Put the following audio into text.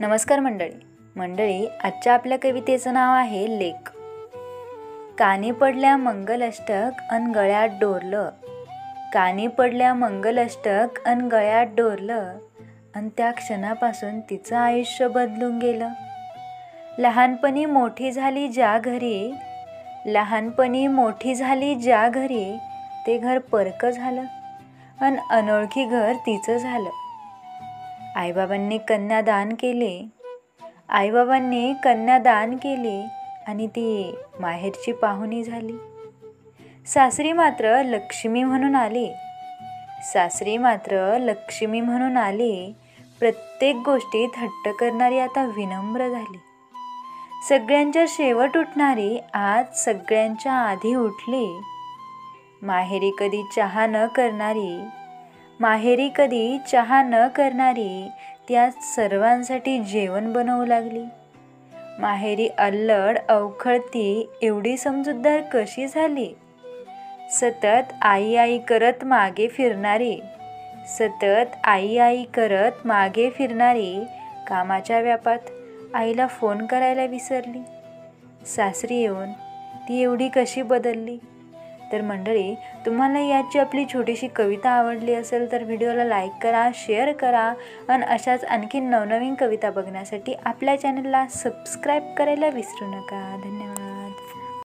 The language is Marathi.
नमस्कार मंडळी, आजच्या आपल्या कवितेचं नाव आहे लेक। कानी पडल्या मंगलाष्टक अन गळ्यात डोरलं, कानी पडल्या मंगलाष्टक अन गळ्यात डोरलं, अन त्या क्षणापासून तिचं आयुष्य बदलून गेलं। लहानपणी मोठी झाली ज्या घरी, लहानपणी मोठी झाली ज्या घरी, ते घर परकं झालं अन अनोळखी घर तिचं झालं। आईबाबांनी कन्यादान केले, आईबाबांनी कन्यादान केले आणि ती माहेरची पाहुणी झाली। सासरी मात्र लक्ष्मी म्हणून आली, सासरी मात्र लक्ष्मी म्हणून आली। प्रत्येक गोष्टीत हट्ट करणारी आता विनम्र झाली। सगळ्यांच्या शेवट उठणारी आज सगळ्यांच्या आधी उठली। माहेरी कधी चहा न करणारी, माहेरी कधी चहा न करणारी, ती आज सर्वांसाठी जेवण बनवू लागली। माहेरी अल्लड अवखळती एवढी समजूतदार कशी झाली? सतत आई आई करत मागे फिरणारी, सतत आई आई करत मागे फिरणारी, कामाच्या व्यापात आईला फोन करायला विसरली। सासरी येऊन ती एवढी कशी बदलली? तर मंडळी, तुम्हाला याची आपली छोटीशी कविता आवडली असेल तर व्हिडिओला लाईक करा, शेअर करा आणि अशाच आणखी नवनवीन कविता बघण्यासाठी आपल्या चॅनलला सबस्क्राईब करायला विसरू नका। धन्यवाद।